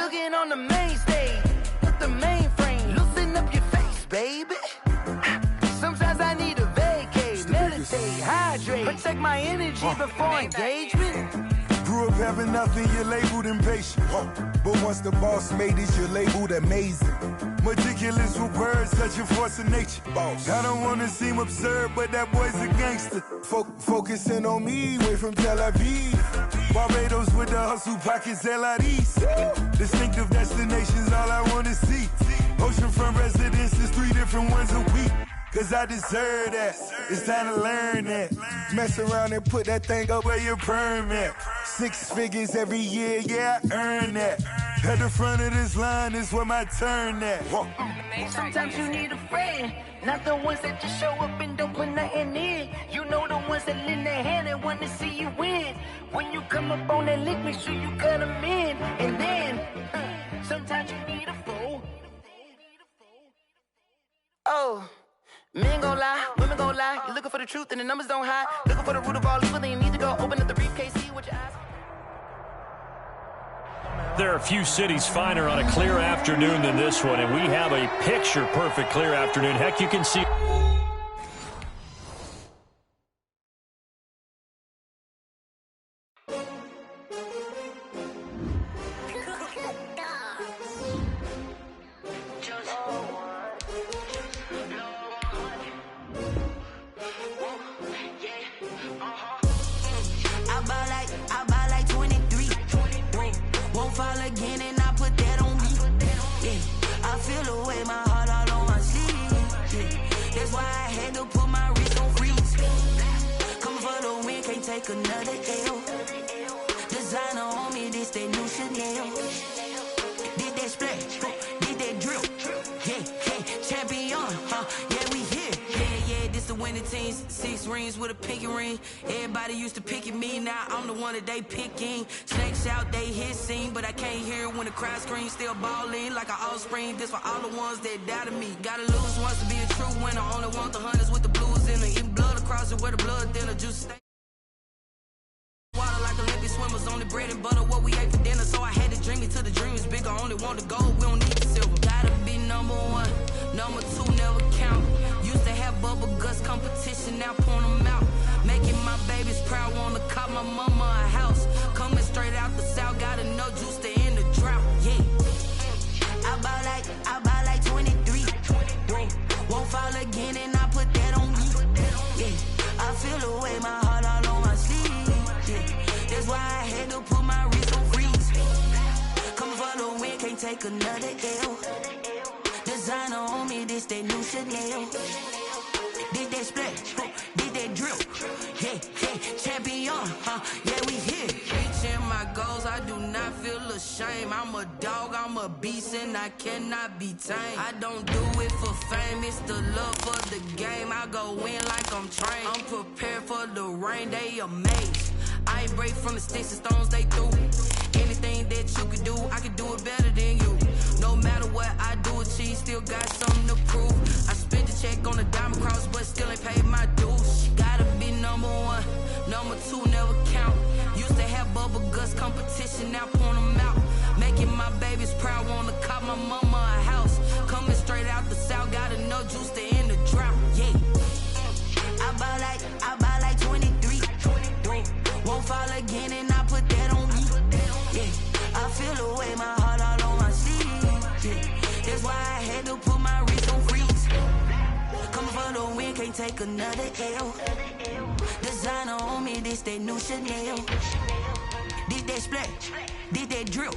Cooking on the main stage with the mainframe. Loosen up your face, baby. Sometimes I need a vacate, meditate, hydrate, protect my energy before engagement. Grew up having nothing, you're labeled impatient. But once the boss made it, you're labeled amazing. Meticulous with words, such a force of nature. I don't wanna seem absurd, but that boy's a gangster. Focusing on me, way from Tel Aviv. Barbados with the hustle pockets, LIDs. Distinctive destinations, all I wanna see. Oceanfront residences, 3 different ones a week. Cause I deserve that, it's time to learn that. Mess around and put that thing up where your perm at. 6 figures every year, yeah, I earn that. At the front of this line is where my turn at. Sometimes you need a friend, not the ones that just show up and don't put nothing in. You know the ones that lend their hand and want to see you win. When you come up on that lick, make sure you cut them in. And then, sometimes you need a fool. Oh. Men gon' lie, women gon' lie. You're looking for the truth and the numbers don't hide. Looking for the root of all evil, then you need to go open up the briefcase, see what your eyes. There are a few cities finer on a clear afternoon than this one, and we have a picture-perfect clear afternoon. Heck, you can see... Another L. Designer on me, this that new Chanel. Did that splash, did that drill. Yeah, champion, yeah, we here. Yeah, this the winning teams. 6 rings with a pinky ring. Everybody used to picking me, now I'm the one that they picking. Snakes out, they hit scene, but I can't hear when the crowd screams. Still balling like an offspring. This for all the ones that doubted me. Gotta lose once to be a true winner. Only want the hunters with the blues in it. Eating blood across it where the blood thinner. Juice stay. Water like Olympic swimmers, only bread and butter, what we ate for dinner. So I had to dream it till the dream is bigger. Only want the gold, we don't need the silver. Gotta be number 1, number 2 never count. Used to have bubble guts competition, now point them out. Making my babies proud, wanna cop my mama a house. Coming straight out the south, gotta know juice to end the drought. Yeah, I buy like 23. Won't fall again and I put that on me. Yeah, I feel the way my heart all on my sleeve. That's why I had to put my wrist on freeze. Coming for the win, can't take another L. Designer on me, this that new Chanel. Did that splash, did that drill. Yeah, champion, yeah, we here. Reaching my goals, I do not feel ashamed. I'm a dog, I'm a beast, and I cannot be tamed. I don't do it for fame, it's the love for the game. I go in like I'm trained. I'm prepared for the rain, they amazed. I ain't break from the sticks and stones they threw. Anything that you can do, I can do it better than you. No matter what I do, achieve, still got something to prove. I spent the check on the diamond cross, but still ain't paid my dues. Gotta be number 1, number 2 never count. Used to have bubble guts competition, now point them out. Making my babies proud, wanna cop my mama a house. Coming straight out the south, gotta know juice to end the drought. Yeah, I buy like 23. Won't fall again and I put that on me. Yeah, I feel the way my heart all on my sleeve. Yeah, that's why I had to put my wrist on freeze. Coming for the win, can't take another L. Designer on me, this that new Chanel. Did that splash, did that drill.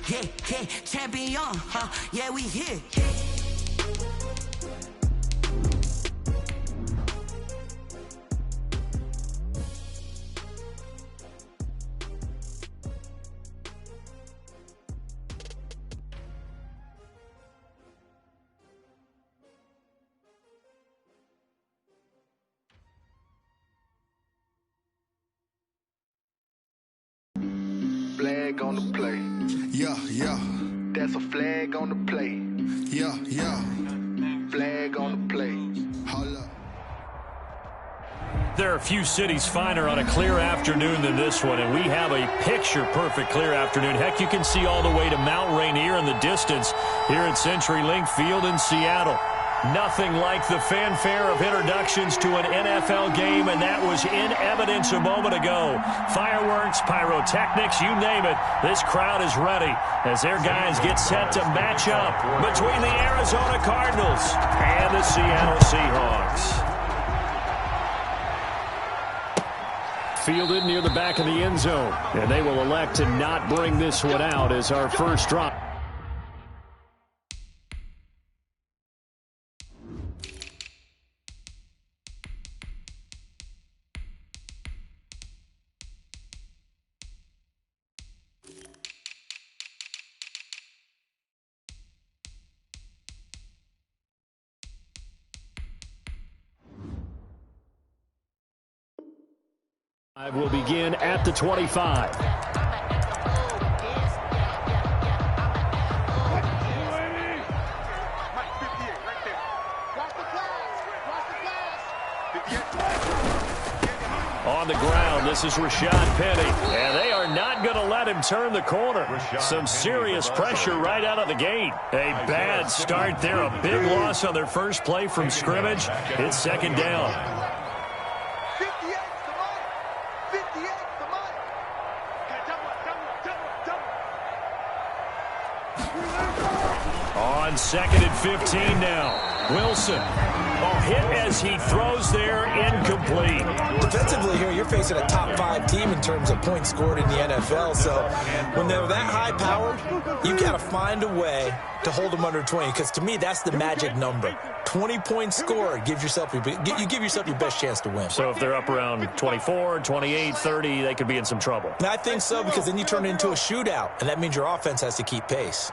Yeah, champion, yeah, we here. Flag on the play. Yeah. That's a flag on the play. Yeah. Flag on the play. Hold up. There are a few cities finer on a clear afternoon than this one, and we have a picture-perfect clear afternoon. Heck, you can see all the way to Mount Rainier in the distance here at CenturyLink Field in Seattle. Nothing like the fanfare of introductions to an NFL game, and that was in evidence a moment ago. Fireworks, pyrotechnics, you name it. This crowd is ready as their guys get set to match up between the Arizona Cardinals and the Seattle Seahawks. Fielded near the back of the end zone, and they will elect to not bring this one out as our first drive. Will begin at the 25. On the ground, this is Rashad Penny, and they are not going to let him turn the corner. Some serious pressure right out of the gate. A bad start there, a big loss on their first play from scrimmage. It's second down. On second and 15 now. Wilson. Hit as he throws there, incomplete. Defensively here, you're facing a top 5 team in terms of points scored in the NFL. So when they're that high-powered, you got to find a way to hold them under 20. Because to me, that's the magic number. 20 points scored, you give yourself your best chance to win. So if they're up around 24, 28, 30, they could be in some trouble. And I think so, because then you turn it into a shootout, and that means your offense has to keep pace.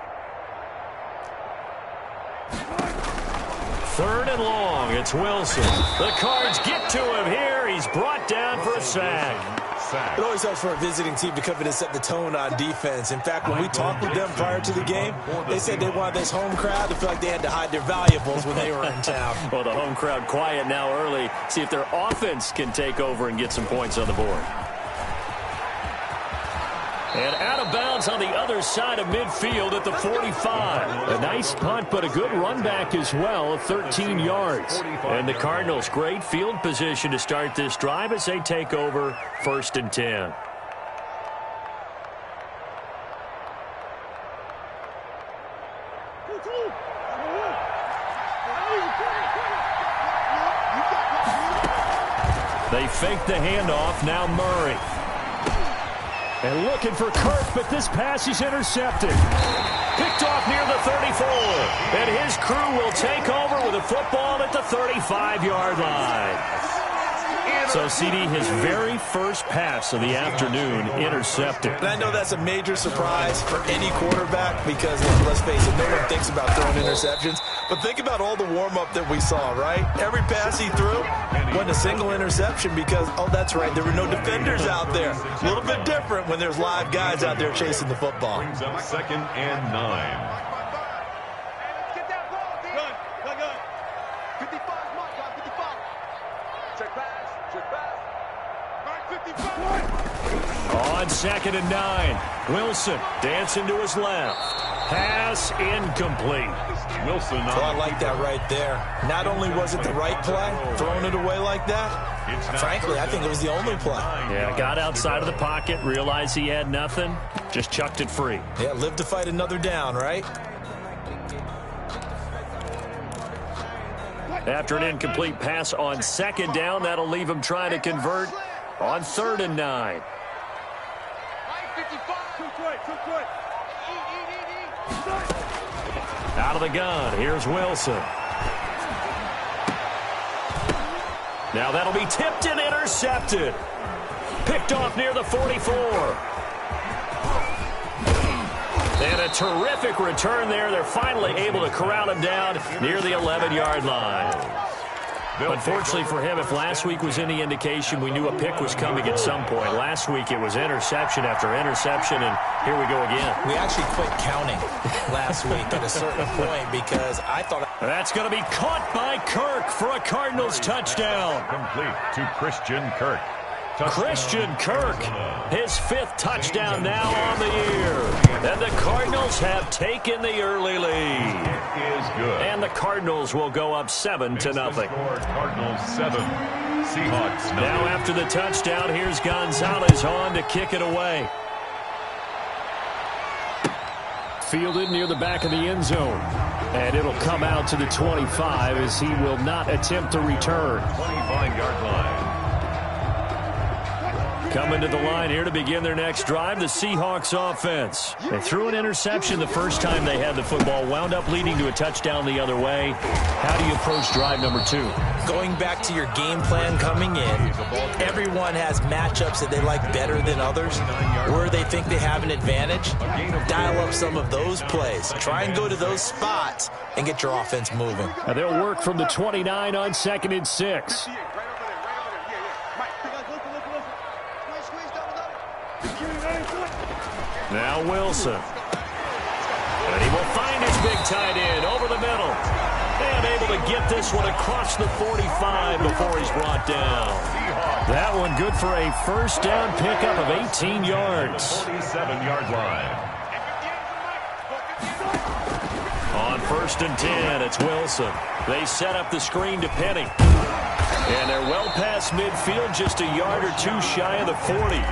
Third and long, it's Wilson. The Cards get to him here. He's brought down for a sack. It always helps for a visiting team to come in and set the tone on defense. In fact, when we talked with them prior to the game, they said they wanted this home crowd to feel like they had to hide their valuables when they were in town. Well, the home crowd quiet now early. See if their offense can take over and get some points on the board. And out of bounds on the other side of midfield at the 45. A nice punt, but a good run back as well, 13 yards. And the Cardinals, great field position to start this drive as they take over 1st and 10. They fake the handoff, now Murray. And looking for Kirk, but this pass is intercepted. Picked off near the 34. And his crew will take over with a football at the 35-yard line. So, CD, his very first pass of the afternoon intercepted. And I know that's a major surprise for any quarterback because, let's face it, no one thinks about throwing interceptions. But think about all the warm-up that we saw, right? Every pass he threw wasn't a single interception because, oh, that's right, there were no defenders out there. A little bit different when there's live guys out there chasing the football. Brings up 2nd and 9. On 2nd and 9, Wilson dancing to his left. Pass incomplete. Wilson. Oh, I like that right there. Not only was it the right play, throwing it away like that, frankly, I think it was the only play. Yeah, got outside of the pocket, realized he had nothing, just chucked it free. Yeah, live to fight another down, right? After an incomplete pass on 2nd down, that'll leave him trying to convert on 3rd and 9. Out of the gun, here's Wilson. Now that'll be tipped and intercepted. Picked off near the 44. And a terrific return there. They're finally able to corral him down near the 11-yard line. Unfortunately for him, if last week was any indication, we knew a pick was coming at some point. Last week it was interception after interception, and here we go again. We actually quit counting last week at a certain point because I thought That's going to be caught by Kirk for a Cardinals touchdown. Complete to Christian Kirk. Christian Kirk, his 5th touchdown now on the year. And the Cardinals have taken the early lead. It is good. And the Cardinals will go up 7-0. Cardinals 7, Seahawks 9. Now after the touchdown, here's Gonzalez on to kick it away. Fielded near the back of the end zone. And it'll come out to the 25 as he will not attempt to return. 25-yard line. Coming to the line here to begin their next drive, the Seahawks offense. They threw an interception the first time they had the football, wound up leading to a touchdown the other way. How do you approach drive number 2? Going back to your game plan coming in, everyone has matchups that they like better than others, where they think they have an advantage. Dial up some of those plays. Try and go to those spots and get your offense moving. Now they'll work from the 29 on 2nd and 6. Now Wilson. And he will find his big tight end over the middle. And able to get this one across the 45 before he's brought down. That one good for a first down pickup of 18 yards. 47-yard line. On 1st and 10, it's Wilson. They set up the screen to Penny. And they're well past midfield, just a yard or 2 shy of the 40.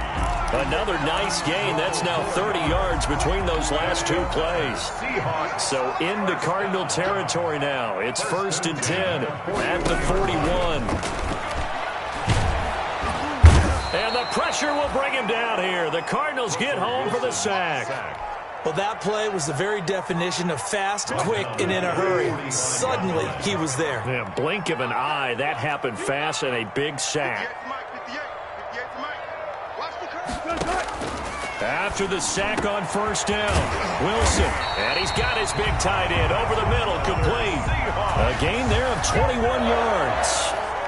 Another nice gain. That's now 30 yards between those last 2 plays. So into Cardinal territory now. It's 1st and 10 at the 41. And the pressure will bring him down here. The Cardinals get home for the sack. Well, that play was the very definition of fast, quick, and in a hurry. Suddenly, he was there. Yeah, blink of an eye. That happened fast and a big sack. After the sack on 1st down, Wilson. And he's got his big tight end over the middle, complete. A gain there of 21 yards.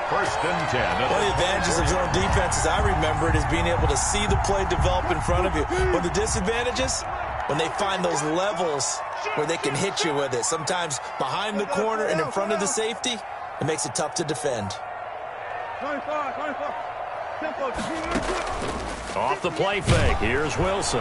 1st and 10. One of the advantages of zone defense, as I remember it, is being able to see the play develop in front of you. But the disadvantages, when they find those levels where they can hit you with it, sometimes behind the corner and in front of the safety, it makes it tough to defend. Off the play fake, here's Wilson.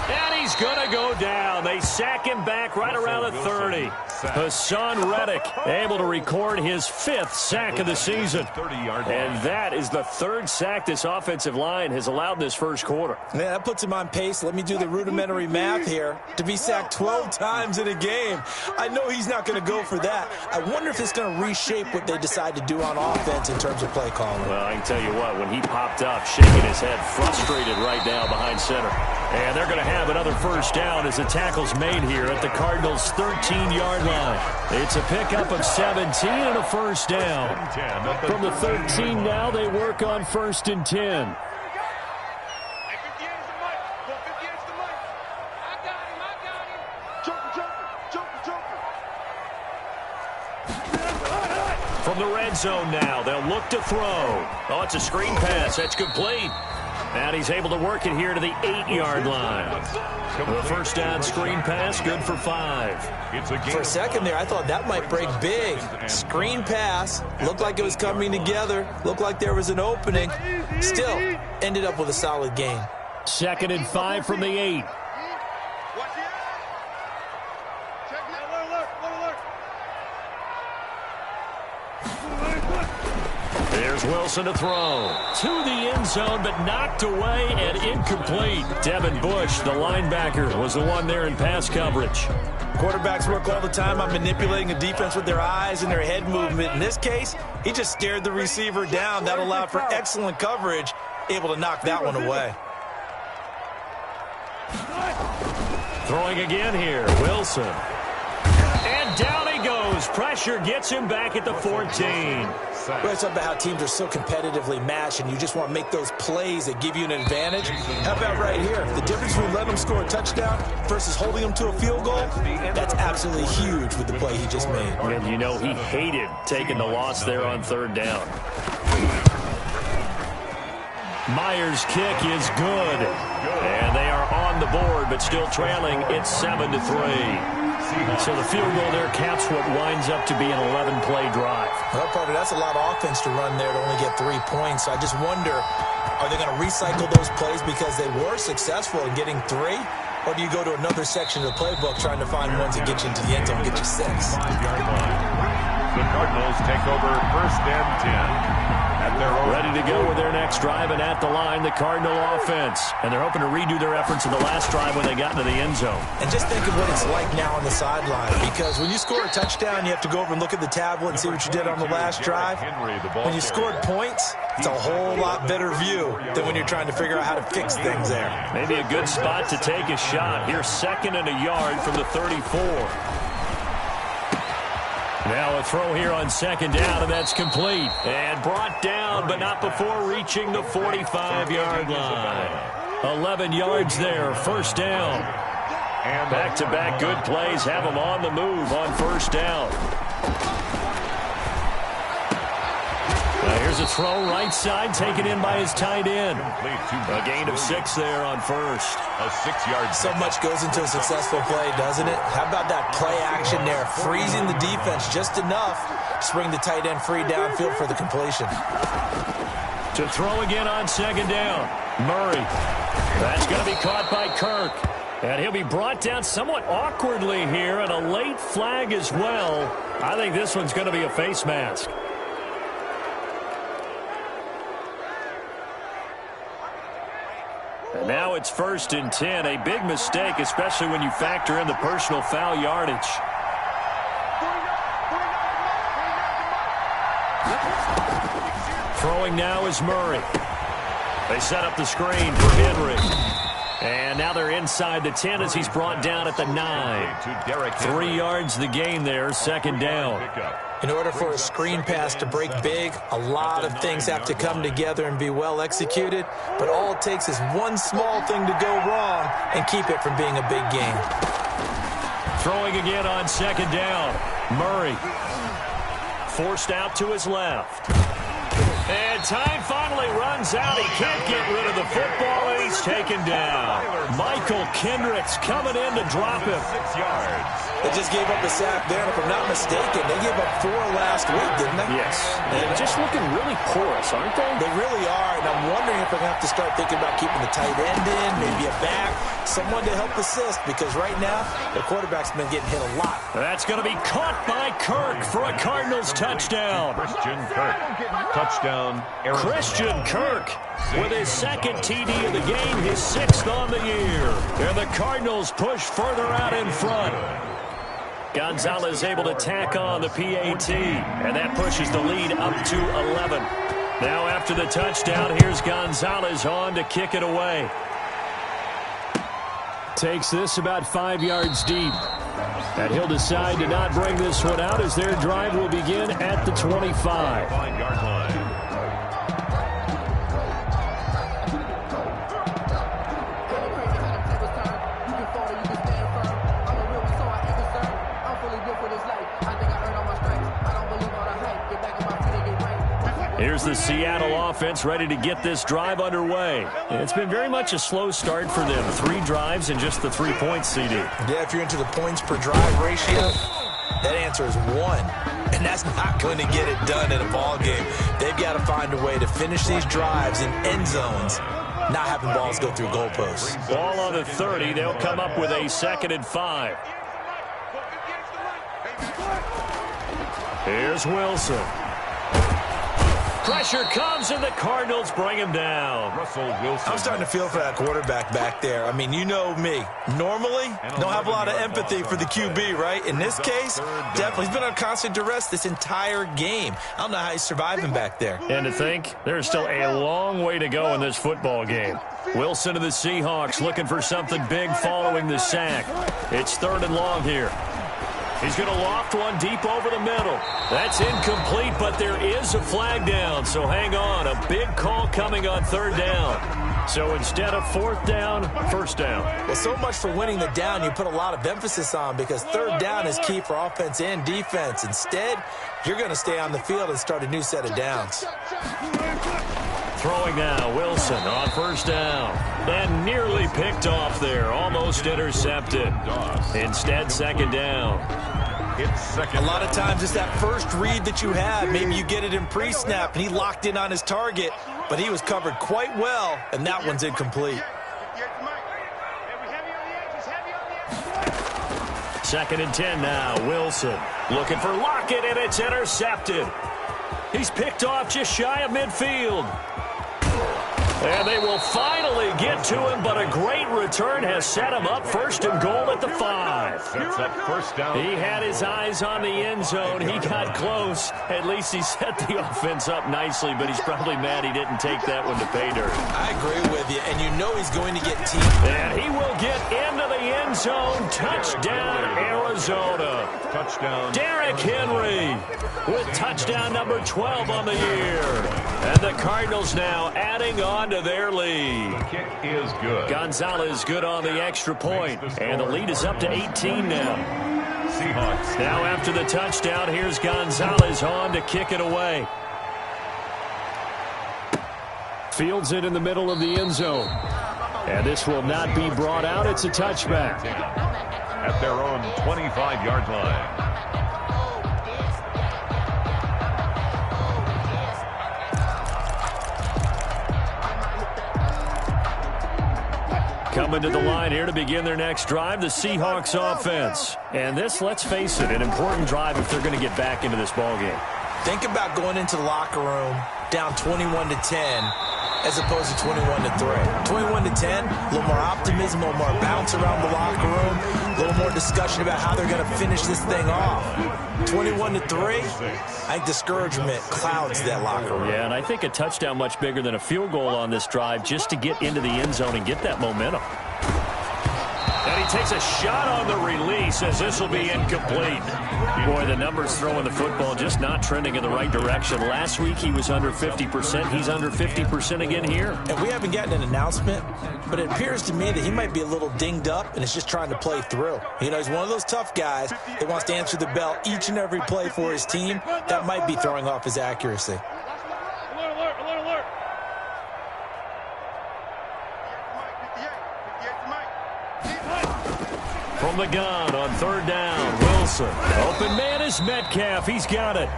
And he's going to go down. They sack him back right around the 30. Hassan Reddick able to record his 5th sack of the season. And that is the 3rd sack this offensive line has allowed this first quarter. Yeah, that puts him on pace. Let me do the rudimentary math here. To be sacked 12 times in a game, I know he's not going to go for that. I wonder if it's going to reshape what they decide to do on offense in terms of play calling. Well, I can tell you what, when he popped up, shaking his head, frustrated right now behind center. And they're going to have another first down as the tackle's made here at the Cardinals' 13-yard line. It's a pickup of 17 and a first down. From the 13 now, they work on 1st and 10. From the red zone now, they'll look to throw. Oh, it's a screen pass. That's complete. And he's able to work it here to the 8-yard line. The first down screen pass, good for 5. For a second there, I thought that might break big. Screen pass, looked like it was coming together, looked like there was an opening. Still, ended up with a solid gain. 2nd and 5 from the 8. There's Wilson to throw. To the end zone, but knocked away and incomplete. Devin Bush, the linebacker, was the one there in pass coverage. Quarterbacks work all the time on manipulating a defense with their eyes and their head movement. In this case, he just stared the receiver down. That allowed for excellent coverage, able to knock that one away. Throwing again here, Wilson. And down he goes. Pressure gets him back at the 14. Well, it's about how teams are so competitively matched, and you just want to make those plays that give you an advantage. How about right here? The difference between letting them score a touchdown versus holding them to a field goal, that's absolutely huge with the play he just made. And you know he hated taking the loss there on 3rd down. Myers' kick is good. And they are on on the board, but still trailing. It's 7-3. So the field goal there caps what winds up to be an 11-play drive. Well, Parker, that's a lot of offense to run there to only get 3 points. I just wonder, are they going to recycle those plays because they were successful in getting 3? Or do you go to another section of the playbook trying to find ones that get you into the end zone and get you 6? 5-yard line. The Cardinals take over 1st and 10. Ready to go with their next drive, and at the line, the Cardinal offense. And they're hoping to redo their efforts in the last drive when they got into the end zone. And just think of what it's like now on the sideline, because when you score a touchdown, you have to go over and look at the tablet and see what you did on the last drive. When you scored points, it's a whole lot better view than when you're trying to figure out how to fix things there. Maybe a good spot to take a shot. Here's 2nd and a yard from the 34. Now a throw here on 2nd down, and that's complete. And brought down, but not before reaching the 45-yard line. 11 yards there, 1st down. Back-to-back good plays have them on the move on 1st down. Now here's a throw right side, taken in by his tight end. A gain of 6 there on 1st. A 6-yard. So much goes into a successful play, doesn't it? How about that play action there, freezing the defense just enough to bring the tight end free downfield for the completion. To throw again on 2nd down. Murray. That's going to be caught by Kirk. And he'll be brought down somewhat awkwardly here, and a late flag as well. I think this one's going to be a face mask. And now it's 1st and 10. A big mistake, especially when you factor in the personal foul yardage. Throwing now is Murray. They set up the screen for Henry. And now they're inside the 10 as he's brought down at the 9. 3 yards the gain there, 2nd down. In order for a screen pass to break big, a lot of things have to come together and be well executed. But all it takes is one small thing to go wrong and keep it from being a big game. Throwing again on 2nd down. Murray. Forced out to his left. And time finally runs out. He can't get rid of the football, and he's taken down. Michael Kendricks coming in to drop him. 6 yards. They just gave up a sack there, and if I'm not mistaken, they gave up 4 last week, didn't they? Yes. They're just looking really porous, aren't they? They really are, and I'm wondering if they're going to have to start thinking about keeping the tight end in, maybe a back, someone to help assist, because right now, the quarterback's been getting hit a lot. That's going to be caught by Kirk for a Cardinals touchdown. Christian Kirk. Touchdown, Arizona. Christian Kirk with his 2nd TD of the game, his 6th on the year. And the Cardinals push further out in front. Gonzalez able to tack on the PAT, and that pushes the lead up to 11. Now after the touchdown, here's Gonzalez on to kick it away. Takes this about 5 yards deep. And he'll decide to not bring this one out as their drive will begin at the 25. 5-yard line. Here's the Seattle offense ready to get this drive underway. And it's been very much a slow start for them. 3 drives and just the 3 points, CD. Yeah, if you're into the points per drive ratio, that answer is 1. And that's not going to get it done in a ball game. They've got to find a way to finish these drives in end zones, not having balls go through goalposts. Ball on the 30. They'll come up with a 2nd and 5. Here's Wilson. Pressure comes, and the Cardinals bring him down. Russell Wilson. I'm starting to feel for that quarterback back there. I mean, you know me. Normally, don't have a lot of empathy for the QB, right? In this case, definitely. He's been on constant duress this entire game. I don't know how he's surviving back there. And to think, there's still a long way to go in this football game. Wilson of the Seahawks looking for something big following the sack. It's 3rd and long here. He's going to loft one deep over the middle. That's incomplete, but there is a flag down, so hang on. A big call coming on 3rd down. So instead of 4th down, 1st down. Well, so much for winning the down you put a lot of emphasis on, because 3rd down is key for offense and defense. Instead, you're going to stay on the field and start a new set of downs. Throwing now, Wilson on first down. And nearly picked off there. Almost intercepted. Instead, second down. A lot of times it's that first read that you have. Maybe you get it in pre-snap, and he locked in on his target, but he was covered quite well, and that one's incomplete. Second and 10 now. Wilson looking for Lockett, and it's intercepted. He's picked off just shy of midfield. And they will finally get to him, but a great return has set him up first and goal at the 5. Sets up first down. He had his eyes on the end zone. He got close. At least he set the offense up nicely, but he's probably mad he didn't take that one to pay dirt. I agree with you, and you know he's going to get teeth. And he will get into the end zone. Touchdown, Arizona. Touchdown. Derrick Henry with touchdown number 12 on the year. And the Cardinals now adding on to their lead. The kick is good. Gonzalez good on the extra point. And the lead is up to 18 now. Seahawks. Now after the touchdown, here's Gonzalez on to kick it away. Fields it in the middle of the end zone. And this will not be brought out. It's a touchback. At their own 25-yard line. Coming to the line here to begin their next drive, the Seahawks offense. And this, let's face it, an important drive if they're going to get back into this ballgame. Think about going into the locker room down 21-10 as opposed to 21-3. 21-10, a little more optimism, a little more bounce around the locker room, a little more discussion about how they're going to finish this thing off. 21-3, I think discouragement clouds that locker room. Yeah, and I think a touchdown much bigger than a field goal on this drive just to get into the end zone and get that momentum. And he takes a shot on the release as this will be incomplete. Boy, the numbers throwing the football just not trending in the right direction. Last week he was under 50%. He's under 50% again here. And we haven't gotten an announcement, but it appears to me that he might be a little dinged up and is just trying to play through. You know, he's one of those tough guys that wants to answer the bell each and every play for his team. That might be throwing off his accuracy. From the gun on third down, Wilson. Open man is Metcalf. He's got it.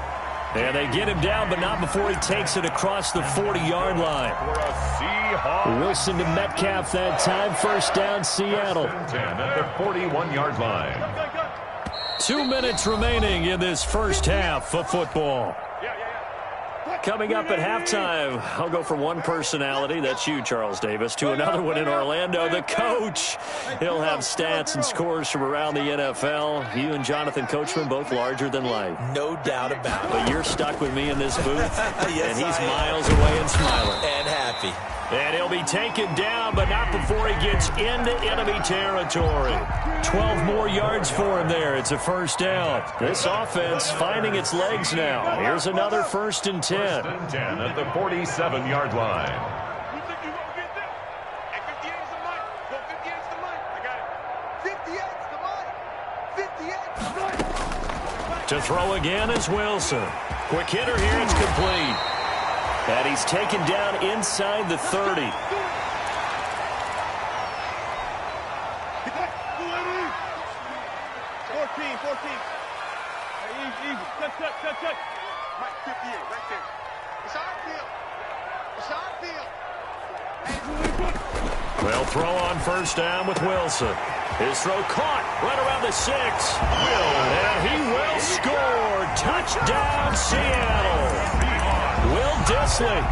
And they get him down, but not before he takes it across the 40-yard line. For a Seahawks. Wilson to Metcalf that time. First down, Seattle. 10 at the 41-yard line. 2 minutes remaining in this first half of football. Coming up at halftime, I'll go from one personality, that's you, Charles Davis, to another one in Orlando, the coach. He'll have stats and scores from around the NFL. You and Jonathan Coachman, both larger than life. No doubt about it. But you're stuck with me in this booth, Yes, and he's I am. miles away and smiling. And happy. And he'll be taken down, but not before he gets into enemy territory. 12 more yards for him there. It's a first down. This offense finding its legs now. Here's another 1st and 10. 1st and 10 at the 47-yard line. To throw again is Wilson. Quick hitter here, it's complete. And he's taken down inside the 30. Well, throw on first down with Wilson. His throw caught right around the 6. And he will score. Touchdown, Seattle. Will Dissly,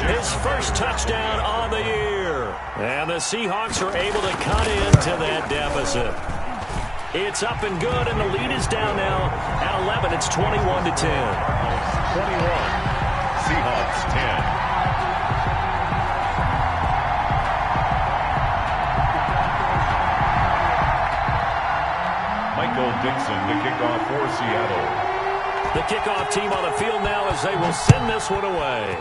his first touchdown on the year. And the Seahawks are able to cut into that deficit. It's up and good, and the lead is down now at 11. It's 21-10. 21. Seahawks 10. Michael Dixon to kick off for Seattle. The kickoff team on the field now as they will send this one away.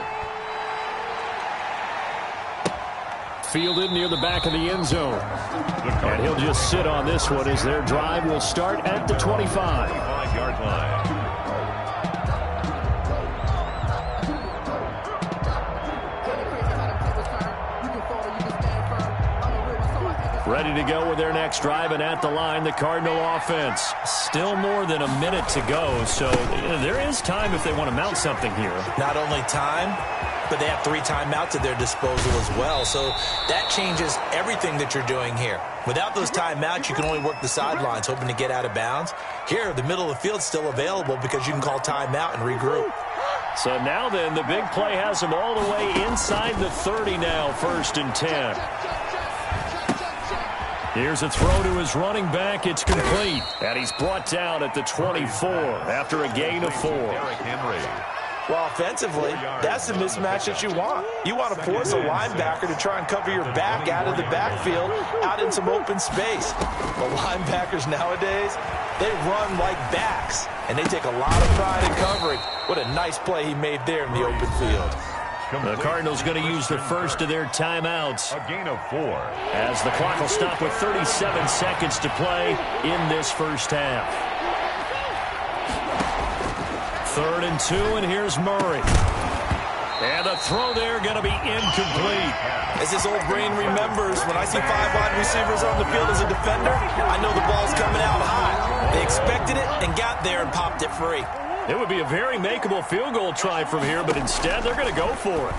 Fielded near the back of the end zone. And he'll just sit on this one as their drive will start at the 25. 5-yard line. Ready to go with their next drive, and at the line, the Cardinal offense. Still more than a minute to go, so there is time if they want to mount something here. Not only time, but they have 3 timeouts at their disposal as well, so that changes everything that you're doing here. Without those timeouts, you can only work the sidelines, hoping to get out of bounds. Here, the middle of the field's still available because you can call timeout and regroup. So now then, the big play has them all the way inside the 30 now, 1st and 10. Here's a throw to his running back. It's complete. And he's brought down at the 24 after a gain of 4. Well, offensively, that's the mismatch that you want. You want to force a linebacker to try and cover your back out of the backfield, out in some open space. The linebackers nowadays, they run like backs, and they take a lot of pride in covering. What a nice play he made there in the open field. The Cardinals going to use the first of their timeouts. A gain of 4. As the clock will stop with 37 seconds to play in this first half. 3rd and 2, and here's Murray. And the throw there going to be incomplete. As his old brain remembers, when I see 5 wide receivers on the field as a defender, I know the ball's coming out high. They expected it and got there and popped it free. It would be a very makeable field goal try from here, but instead they're going to go for it.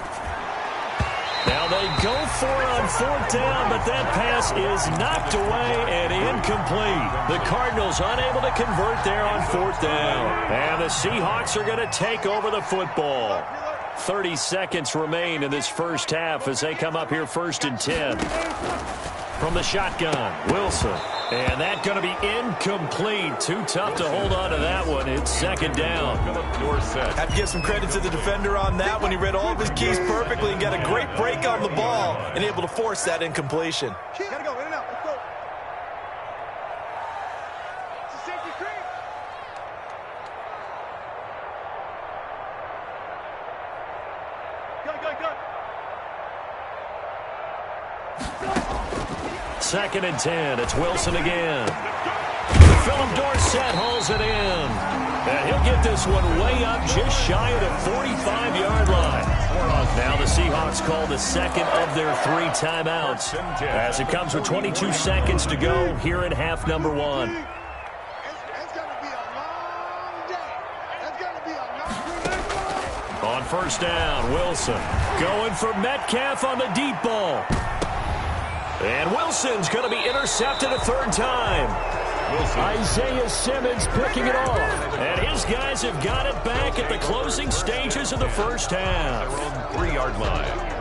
Now they go for it on 4th down, but that pass is knocked away and incomplete. The Cardinals unable to convert there on 4th down. And the Seahawks are going to take over the football. 30 seconds remain in this first half as they come up here 1st and 10. From the shotgun, Wilson. And that going to be incomplete. Too tough to hold on to that one. It's 2nd down. Have to give some credit to the defender on that when he read all of his keys perfectly and got a great break on the ball and able to force that incompletion. Gotta go, in and out, let's go. It's a safety screen. Go. 2nd and 10. It's Wilson again. Philip Dorsett hauls it in. And he'll get this one way up just shy of the 45-yard line. Now the Seahawks call the second of their 3 timeouts as it comes with 22 seconds to go here in half number 1. It's gonna be a long day. It's gonna be a long day. On 1st down, Wilson going for Metcalf on the deep ball. And Wilson's going to be intercepted a 3rd time. Isaiah Simmons picking it off. And his guys have got it back at the closing stages of the first half. Their own 3-yard line.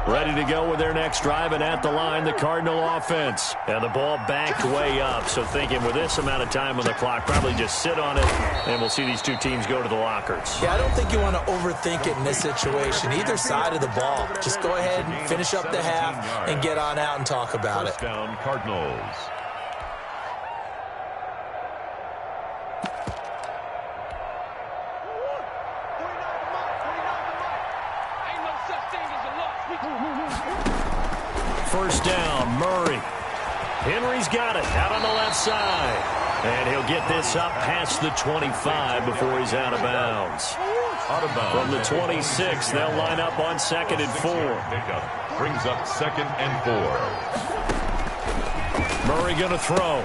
Ready to go with their next drive, and at the line, the Cardinal offense. And the ball backed way up, so thinking with this amount of time on the clock, probably just sit on it, and we'll see these 2 teams go to the lockers. Yeah, I don't think you want to overthink it in this situation. Either side of the ball. Just go ahead and finish up the half and get on out and talk about it. 1st down, Cardinals. First down, Murray. Henry's got it out on the left side. And he'll get this up past the 25 before he's out of bounds. From the 26, they'll line up on 2nd and 4. Pickup brings up 2nd and 4. Murray going to throw.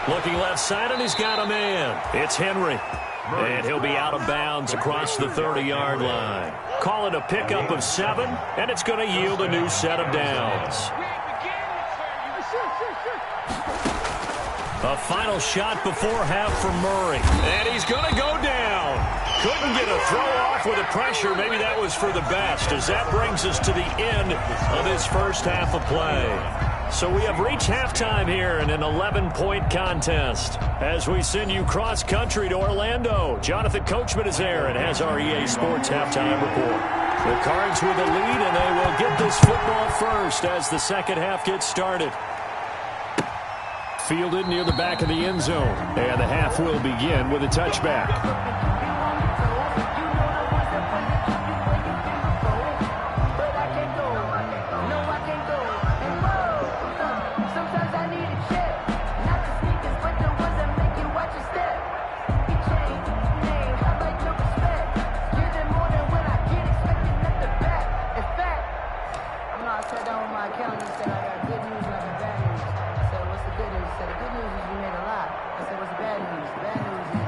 Looking left side, and he's got a man. It's Henry. And he'll be out of bounds across the 30-yard line. Call it a pickup of 7, and it's going to yield a new set of downs. A final shot before half from Murray. And he's going to go down. Couldn't get a throw off with the pressure. Maybe that was for the best, as that brings us to the end of this first half of play. So we have reached halftime here in an 11-point contest. As we send you cross-country to Orlando, Jonathan Coachman is there and has our EA Sports halftime report. The Cards with the lead, and they will get this football first as the second half gets started. Fielded near the back of the end zone, and the half will begin with a touchback. know, I sat down with my accountant and said, I got good news and I got bad news. I said, what's the good news? He said, the good news is you made a lot. I said, what's the bad news? The bad news is...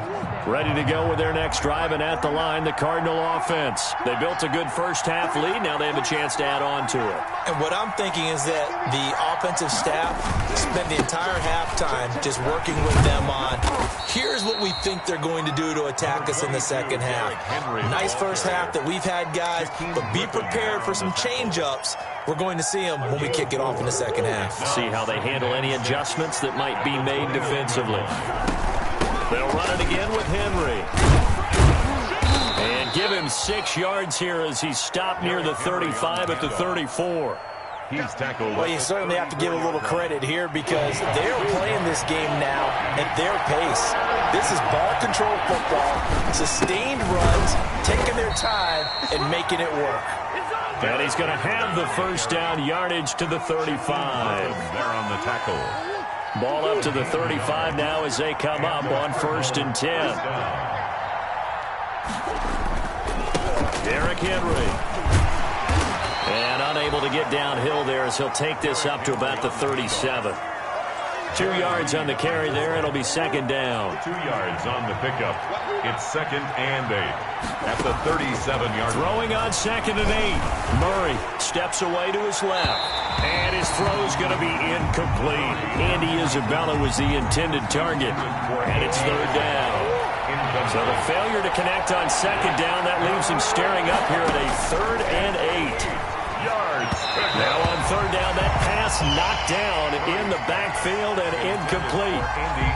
Ready to go with their next drive, and at the line, the Cardinal offense. They built a good first-half lead. Now they have a chance to add on to it. And what I'm thinking is that the offensive staff spend the entire halftime just working with them on, here's what we think they're going to do to attack us in the second half. Nice first half that we've had, guys, but be prepared for some change-ups. We're going to see them when we kick it off in the second half. See how they handle any adjustments that might be made defensively. They'll run it again with Henry. And give him 6 yards here as he's stopped near the 35 at the 34. He's tackled. Well, you certainly have to give a little credit here because they're playing this game now at their pace. This is ball control football, sustained runs, taking their time, and making it work. And he's going to have the first down yardage to the 35. There on the tackle. Ball up to the 35 now as they come up on 1st and 10. Derrick Henry. And unable to get downhill there as he'll take this up to about the 37. 2 yards on the carry there. It'll be 2nd down. 2 yards on the pickup. It's 2nd and 8 at the 37-yard. Throwing on 2nd and 8. Murray steps away to his left. And his throw's going to be incomplete. Andy Isabella was the intended target. And it's 3rd down. So the failure to connect on 2nd down, that leaves him staring up here at a 3rd and 8. Yards. Now on 3rd down, that pass knocked down in the backfield and incomplete.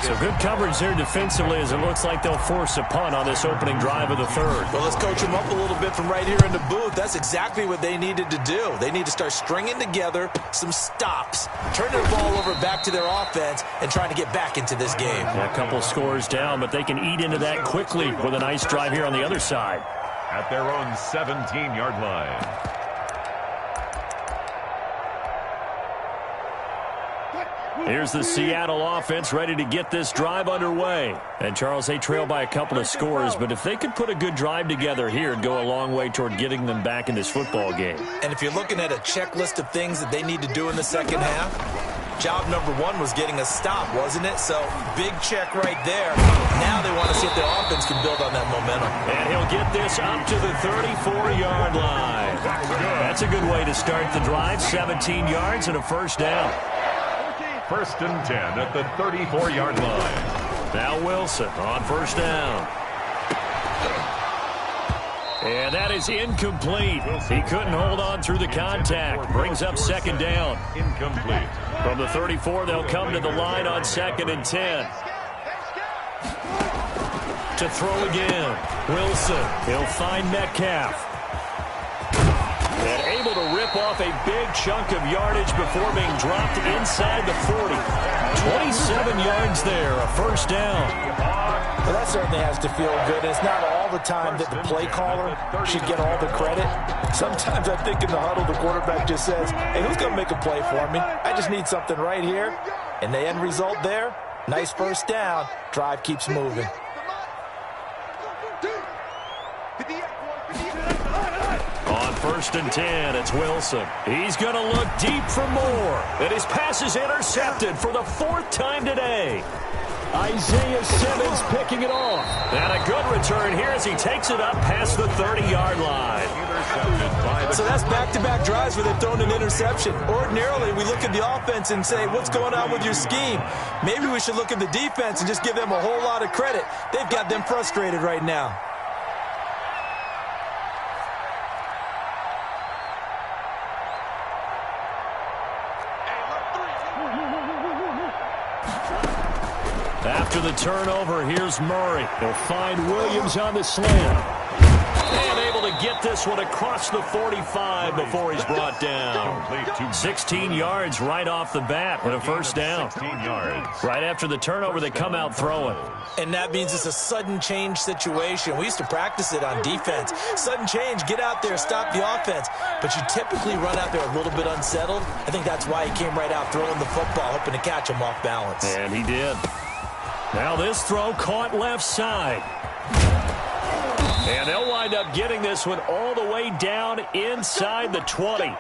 So good coverage there defensively as it looks like they'll force a punt on this opening drive of the 3rd. Well, let's coach them up a little bit from right here in the booth. That's exactly what they needed to do. They need to start stringing together some stops, turning the ball over back to their offense, and trying to get back into this game. A couple scores down, but they can eat into that quickly with a nice drive here on the other side. At their own 17-yard line. Here's the Seattle offense ready to get this drive underway. And, Charles, they trail by a couple of scores, but if they could put a good drive together here, it'd go a long way toward getting them back in this football game. And if you're looking at a checklist of things that they need to do in the second half, job number 1 was getting a stop, wasn't it? So, big check right there. Now they want to see if their offense can build on that momentum. And he'll get this up to the 34-yard line. That's a good way to start the drive. 17 yards and a 1st down. 1st and 10 at the 34-yard line. Now Wilson on 1st down. And that is incomplete. He couldn't hold on through the contact. Brings up 2nd down. Incomplete. From the 34, they'll come to the line on 2nd and 10. To throw again. Wilson. He'll find Metcalf. And able to rip off a big chunk of yardage before being dropped inside the 40. 27 yards there, a 1st down. Well, that certainly has to feel good. It's not all the time that the play caller should get all the credit. Sometimes I think in the huddle, the quarterback just says, hey, who's going to make a play for me? I just need something right here. And the end result there, nice 1st down. Drive keeps moving. On 1st and 10, it's Wilson. He's going to look deep for more. And his pass is intercepted for the 4th time today. Isaiah Simmons picking it off. And a good return here as he takes it up past the 30-yard line. So that's back-to-back drives where they've thrown an interception. Ordinarily, we look at the offense and say, what's going on with your scheme? Maybe we should look at the defense and just give them a whole lot of credit. They've got them frustrated right now. After the turnover, here's Murray. He'll find Williams on the slant. And able to get this one across the 45 before he's brought down. 16 yards right off the bat and a 1st down. 16 yards. Right after the turnover, they come out throwing. And that means it's a sudden change situation. We used to practice it on defense. Sudden change, get out there, stop the offense. But you typically run out there a little bit unsettled. I think that's why he came right out throwing the football, hoping to catch him off balance. And he did. Now this throw caught left side. And they'll wind up getting this one all the way down inside the 20.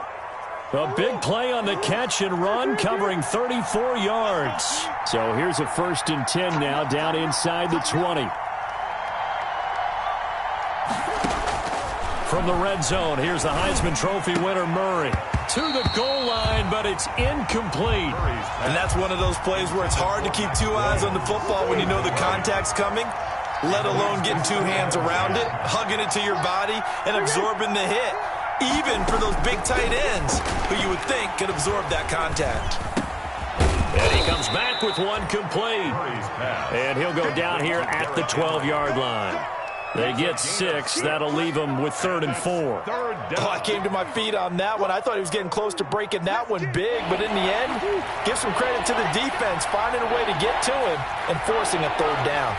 A big play on the catch and run, covering 34 yards. So here's a 1st and 10 now, down inside the 20. From the red zone, here's the Heisman Trophy winner, Murray. To the goal line, but it's incomplete. And that's one of those plays where it's hard to keep 2 eyes on the football when you know the contact's coming, let alone getting 2 hands around it, hugging it to your body, and absorbing the hit. Even for those big tight ends who you would think could absorb that contact. And he comes back with one complete. And he'll go down here at the 12-yard line. They get 6. That'll leave them with 3rd and 4. Oh, I came to my feet on that one. I thought he was getting close to breaking that one big, but in the end, give some credit to the defense, finding a way to get to him and forcing a 3rd down.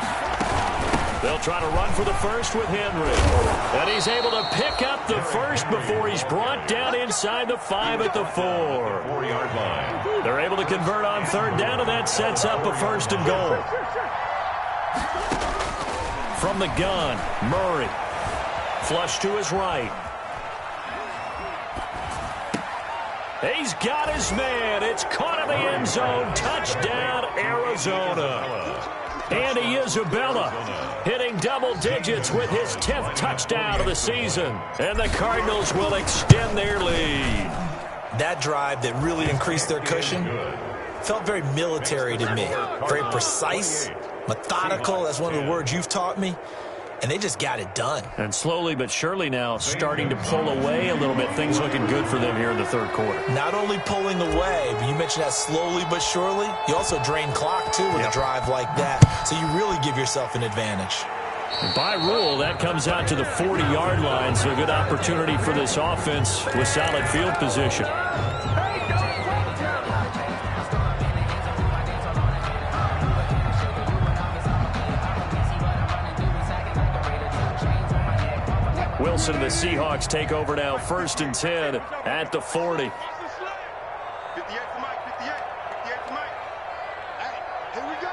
They'll try to run for the first with Henry. And he's able to pick up the first before he's brought down inside the 5 at the 4. 4-yard line. They're able to convert on 3rd down, and that sets up a 1st and goal. From the gun, Murray. Flush to his right. He's got his man. It's caught in the end zone. Touchdown, Arizona. Andy Isabella hitting double digits with his 10th touchdown of the season. And the Cardinals will extend their lead. That drive that really increased their cushion felt very military to me. Very precise, methodical. That's one of the words you've taught me. And they just got it done. And slowly but surely now starting to pull away a little bit. Things looking good for them here in the 3rd quarter. Not only pulling away, but you mentioned that slowly but surely. You also drain clock, too, with a drive like that. So you really give yourself an advantage. By rule, that comes out to the 40-yard line. So a good opportunity for this offense with solid field position. Wilson and the Seahawks take over now, 1st and 10 at the 40. 58 for Mike, 58 for Mike. Hey, here we go.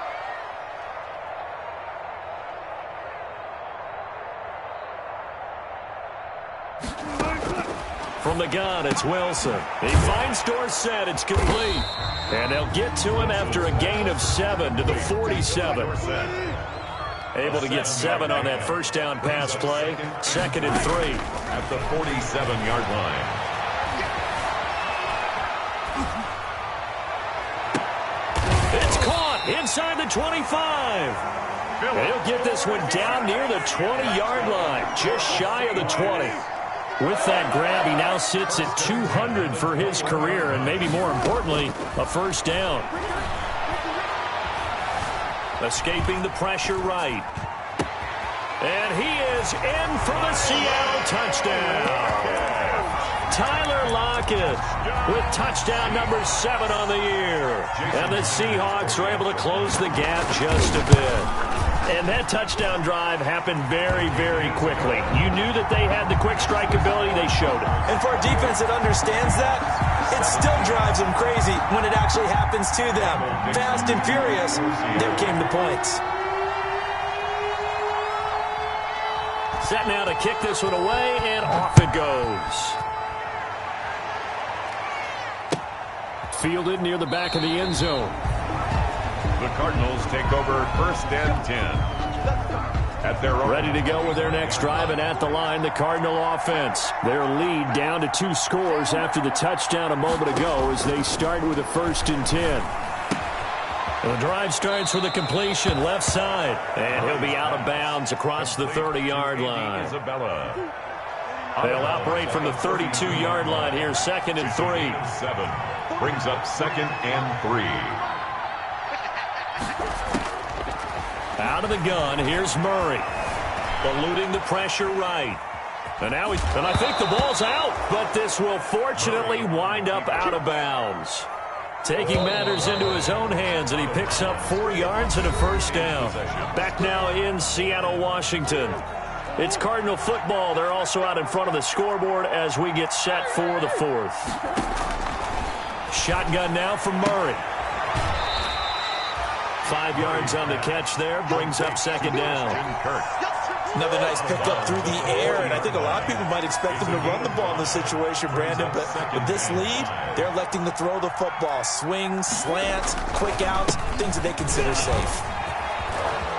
From the gun, it's Wilson. He finds Dorsett. It's complete. And they'll get to him after a gain of 7 to the 47. Able to get 7 on that 1st down pass play. 2nd and 3. At the 47-yard line. It's caught inside the 25. They'll get this one down near the 20-yard line, just shy of the 20. With that grab, he now sits at 200 for his career, and maybe more importantly, a 1st down. Escaping the pressure right. And he is in for the Seattle touchdown. Tyler Lockett with touchdown number 7 on the year. And the Seahawks are able to close the gap just a bit. And that touchdown drive happened very, very quickly. You knew that they had the quick strike ability. They showed it. And for a defense that understands that, it still drives them crazy when it actually happens to them. Fast and furious, there came the points. Set now to kick this one away, and off it goes. Fielded near the back of the end zone. The Cardinals take over 1st and 10. At their own. Ready to go with their next drive, and at the line, the Cardinal offense. Their lead down to 2 scores after the touchdown a moment ago as they start with a 1st and 10. The drive starts with a completion left side, and he'll be out of bounds across the 30-yard line. Isabella. They'll operate from the 32-yard line here, 2nd and 3. 7 brings up 2nd and 3. Out of the gun, here's Murray. Eluding the pressure right. And now and I think the ball's out, but this will fortunately wind up out of bounds. Taking matters into his own hands, and he picks up 4 yards and a 1st down. Back now in Seattle, Washington. It's Cardinal football. They're also out in front of the scoreboard as we get set for the 4th. Shotgun now from Murray. 5 yards on the catch there, brings up 2nd down. Another nice pickup through the air, and I think a lot of people might expect them to run the ball in this situation, Brandon, but with this lead, they're electing to throw the football. Swings, slants, quick outs, things that they consider safe.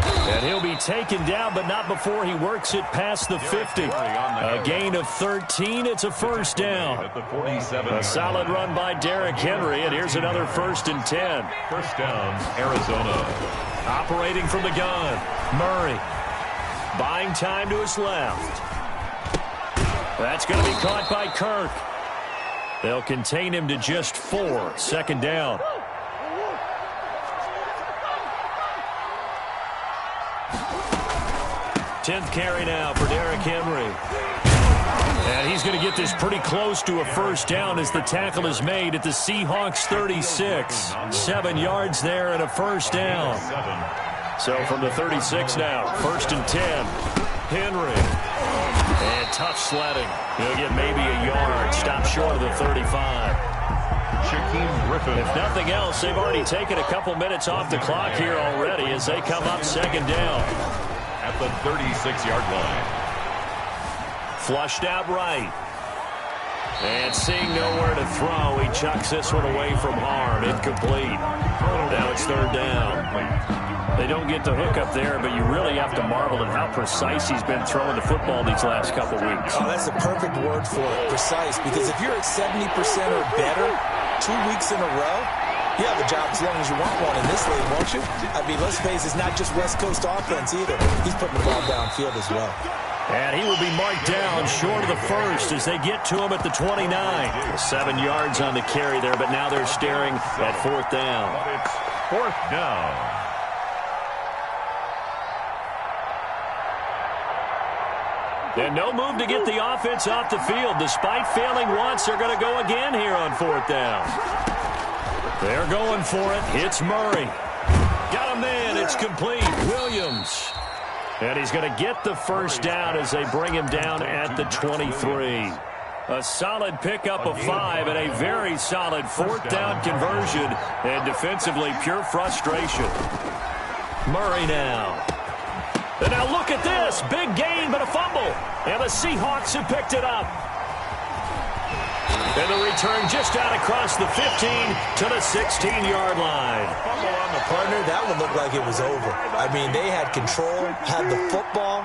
And he'll be taken down, but not before he works it past the 50. A gain of 13. It's a first down. A solid run by Derrick Henry, and here's another 1st and 10. First down, Arizona. Operating from the gun, Murray. Buying time to his left. That's going to be caught by Kirk. They'll contain him to just 4. Second down. Tenth carry now for Derrick Henry. And he's going to get this pretty close to a first down as the tackle is made at the Seahawks 36. 7 yards there and a first down. So from the 36 now, 1st and 10. Henry. And tough sledding. He'll get maybe a yard. Stop short of the 35. If nothing else, they've already taken a couple minutes off the clock here already as they come up second down. At the 36-yard line. Flushed out right. And seeing nowhere to throw, he chucks this one away from harm. Incomplete. Now it's third down. They don't get the hook up there, but you really have to marvel at how precise he's been throwing the football these last couple weeks. Oh, that's a perfect word for it, precise, because if you're at 70% or better 2 weeks in a row, you have a job as long as you want one in this league, won't you? I mean, let's face it, it's not just West Coast offense either. He's putting the ball downfield as well. And he will be marked down short of the first as they get to him at the 29. 7 yards on the carry there, but now they're staring at 4th down. It's 4th down. And no move to get the offense off the field. Despite failing once, they're going to go again here on 4th down. They're going for it. It's Murray. Got a man. It's complete. Williams. And he's going to get the first down as they bring him down at the 23. A solid pickup of 5 and a very solid 4th down conversion. And defensively, pure frustration. Murray now. And now look at this. Big gain, but a fumble. And the Seahawks have picked it up. And the return just out across the 15 to the 16-yard line. Partner, that one looked like it was over. I mean, they had control, had the football,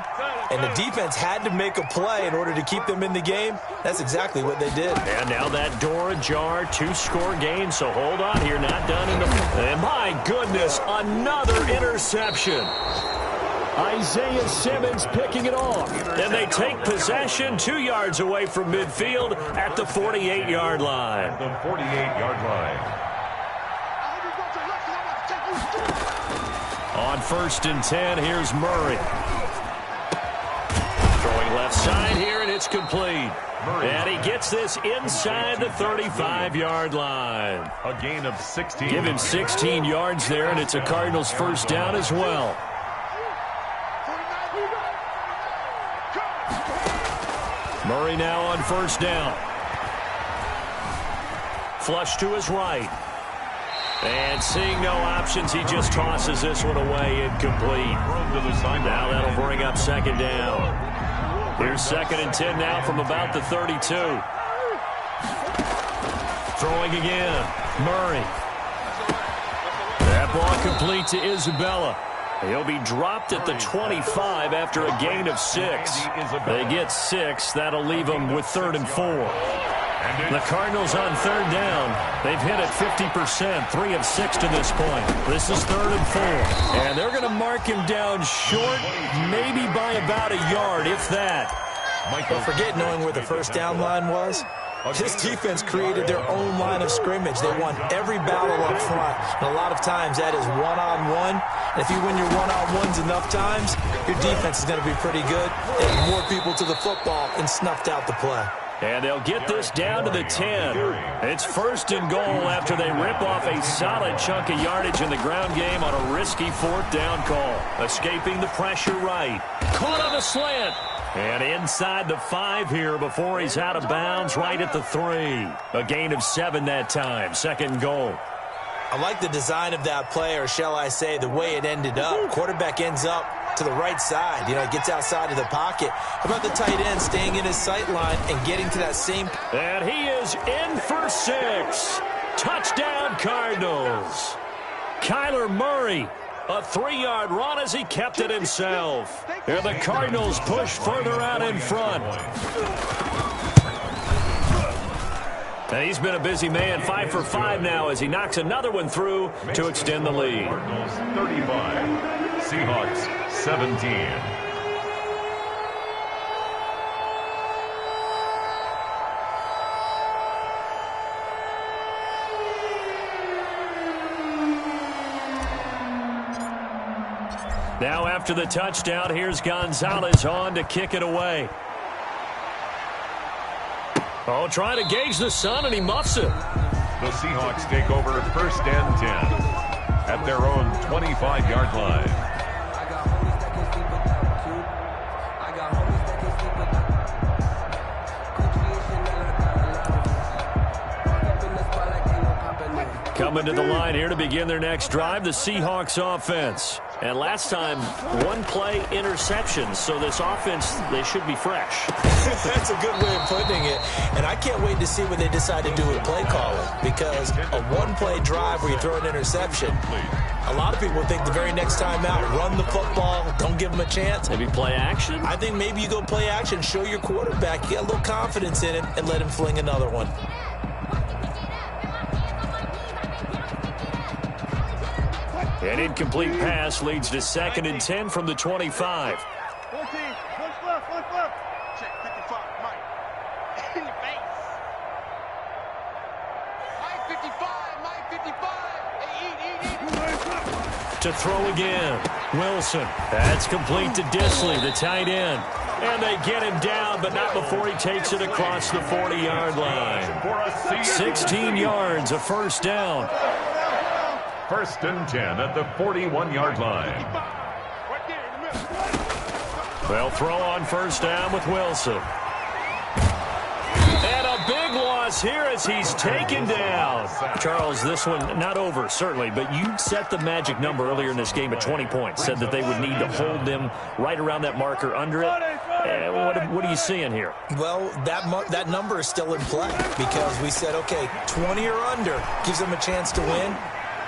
and the defense had to make a play in order to keep them in the game. That's exactly what they did. And now that door ajar, 2-score game, so hold on here, not done in the... And my goodness, another interception. Isaiah Simmons picking it off. And they take possession 2 yards away from midfield at the 48-yard line. The 48-yard line. On 1st and 10, here's Murray. Throwing left side here, and it's complete. And he gets this inside the 35-yard line. A gain of 16. Give him 16 yards there, and it's a Cardinals first down as well. Murray now on 1st down. Flush to his right. And seeing no options, he just tosses this one away, incomplete. Now that'll bring up 2nd down. Here's 2nd and 10 now from about the 32. Throwing again. Murray. That ball complete to Isabella. He'll be dropped at the 25 after a gain of 6. They get 6. That'll leave them with 3rd and 4. The Cardinals on 3rd down. They've hit it 50%, 3 of 6 to this point. This is 3rd and 4. And they're going to mark him down short, maybe by about a yard, if that. Don't forget knowing where the first down line was. This defense created their own line of scrimmage. They won every battle up front. And a lot of times that is one-on-one. And if you win your one-on-ones enough times, your defense is going to be pretty good. They have more people to the football and snuffed out the play. And they'll get this down to the 10. It's 1st and goal after they rip off a solid chunk of yardage in the ground game on a risky 4th down call. Escaping the pressure right. Caught on the slant. And inside the 5 here before he's out of bounds right at the 3. A gain of 7 that time. 2nd and goal. I like the design of that play, or shall I say the way it ended up. Quarterback ends up to the right side. You know, he gets outside of the pocket. How about the tight end staying in his sight line and getting to that same... And he is in for 6. Touchdown, Cardinals. Kyler Murray, a 3-yard run as he kept it himself. And the Cardinals push further out in front. And he's been a busy man, 5 for 5 now as he knocks another one through to extend the lead. Cardinals 35, Seahawks 17. Now after the touchdown, here's Gonzalez on to kick it away. Oh, trying to gauge the sun, and he muffs it. The Seahawks take over 1st and 10 at their own 25-yard line. Coming to the line here to begin their next drive, the Seahawks offense. And last time, 1-play interception, so this offense, they should be fresh. That's a good way of putting it. And I can't wait to see what they decide to do with play calling, because a 1-play drive where you throw an interception, a lot of people think the very next time out, run the football, don't give them a chance. Maybe play action? I think maybe you go play action, show your quarterback, you get a little confidence in him, and let him fling another one. An incomplete pass leads to 2nd and 10 from the 25. 14, one flip. Check 55, Mike. In the face. Mike 55. Eat. To throw again, Wilson. That's complete to Disley, the tight end. And they get him down, but not before he takes it across the 40-yard line. 16 yards, a first down. 1st and 10 at the 41-yard line. They'll throw on first down with Wilson. And a big loss here as he's taken down. Charles, this one not over, certainly, but you set the magic number earlier in this game at 20 points. Said that they would need to hold them right around that marker under it. What are you seeing here? Well, that number is still in play because we said, okay, 20 or under gives them a chance to win.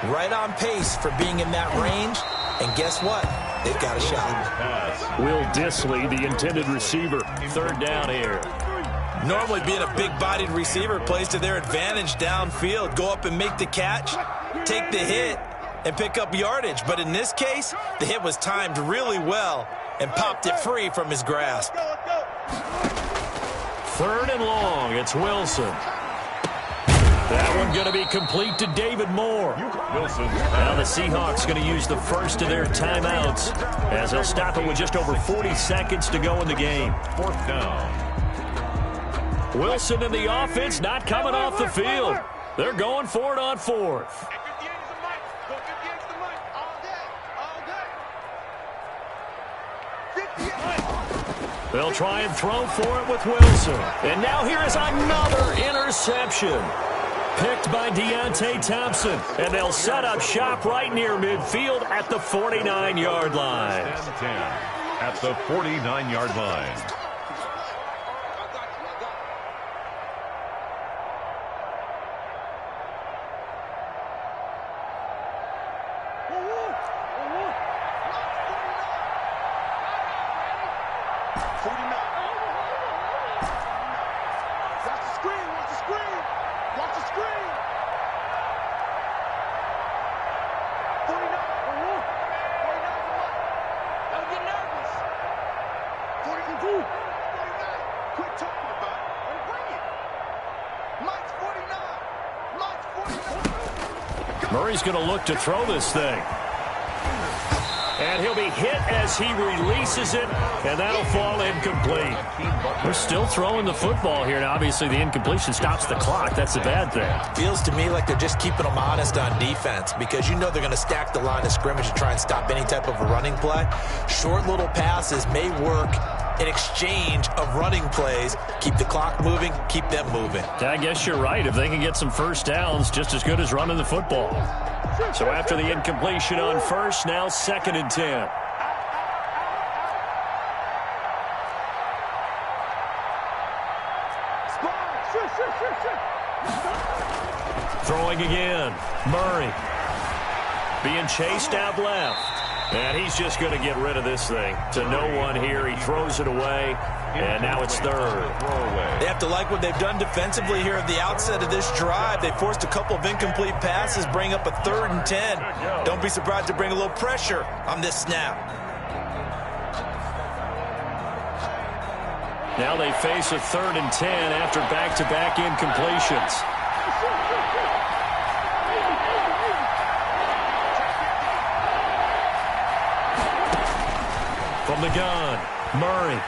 Right on pace for being in that range. And guess what? They've got a shot. Will Disley, the intended receiver, 3rd down here. Normally being a big-bodied receiver plays to their advantage downfield. Go up and make the catch, take the hit, and pick up yardage. But in this case, the hit was timed really well and popped it free from his grasp. 3rd and long. It's Wilson. That one going to be complete to David Moore. Now the Seahawks going to use the first of their timeouts as they'll stop it with just over 40 seconds to go in the game. 4th down. Wilson and the offense not coming off the field. They're going for it on 4th. They'll try and throw for it with Wilson. And now here is another interception. Picked by Deontay Thompson. And they'll set up shop right near midfield at the 49-yard line. 10 at the 49-yard line. Murray's going to look to throw this thing. And he'll be hit as he releases it, and that'll fall incomplete. We're still throwing the football here. Now, obviously, the incompletion stops the clock. That's a bad thing. Feels to me like they're just keeping them honest on defense because you know they're going to stack the line of scrimmage and try and stop any type of a running play. Short little passes may work in exchange of running plays. Keep the clock moving, keep them moving. I guess you're right. If they can get some first downs, just as good as running the football. So after the incompletion on first, now 2nd and 10. Throwing again. Murray being chased out left. And he's just going to get rid of this thing. To no one here. He throws it away. And now it's third. They have to like what they've done defensively here at the outset of this drive. They forced a couple of incomplete passes, bring up a 3rd and 10. Don't be surprised to bring a little pressure on this snap. Now they face a 3rd and 10 after back-to-back incompletions. From the gun, Murray.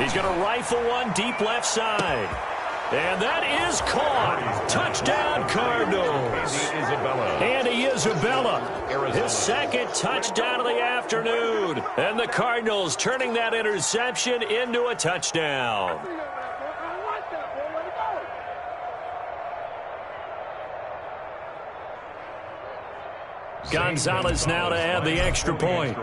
He's going to rifle one deep left side. And that is caught. Touchdown, Cardinals. Andy Isabella. His 2nd touchdown of the afternoon. And the Cardinals turning that interception into a touchdown. Gonzalez now to add the extra point.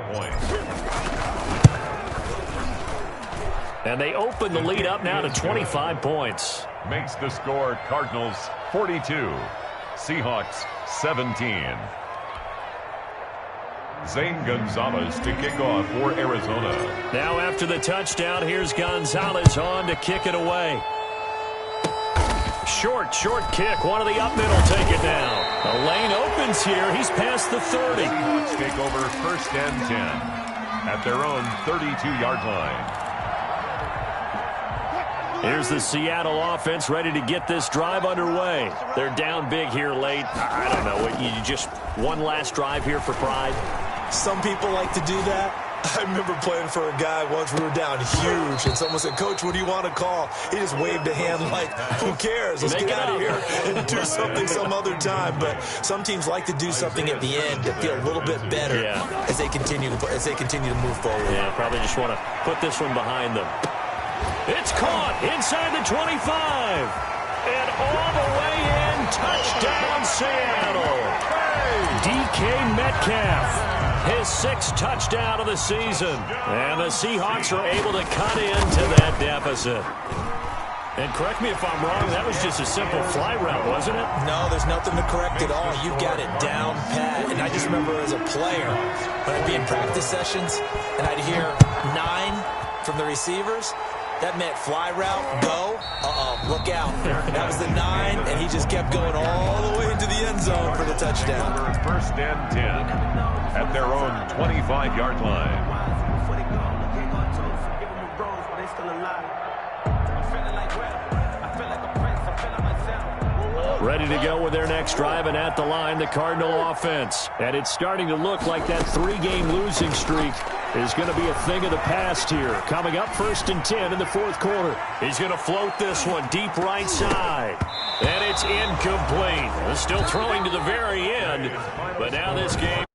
And they open the lead up now to 25 points. Makes the score Cardinals 42, Seahawks 17. Zane Gonzalez to kick off for Arizona. Now after the touchdown, here's Gonzalez on to kick it away. Short kick. One of the up middle take it down. The lane opens here. He's past the 30. Seahawks take over 1st and 10 at their own 32-yard line. Here's the Seattle offense ready to get this drive underway. They're down big here late. I don't know. You just one last drive here for pride? Some people like to do that. I remember playing for a guy once. We were down huge, and someone said, "Coach, what do you want to call?" He just waved a hand like, "Who cares? Let's get out of here and do something some other time." But some teams like to do something at the end to feel a little bit better as they continue to move forward. Yeah, probably just want to put this one behind them. It's caught inside the 25. And all the way in, touchdown Seattle. DK Metcalf, his 6th touchdown of the season. And the Seahawks are able to cut into that deficit. And correct me if I'm wrong, that was just a simple fly route, wasn't it? No, there's nothing to correct at all. You've got it down pat. And I just remember as a player, when I'd be in practice sessions, and I'd hear 9 from the receivers, that meant fly route, go, look out. That was the 9, and he just kept going all the way into the end zone for the touchdown. 1st and 10 at their own 25-yard line. Ready to go with their next drive, and at the line, the Cardinal offense. And it's starting to look like that 3-game losing streak is going to be a thing of the past here. Coming up 1st and 10 in the 4th quarter. He's going to float this one deep right side. And it's incomplete. Still throwing to the very end. But now this game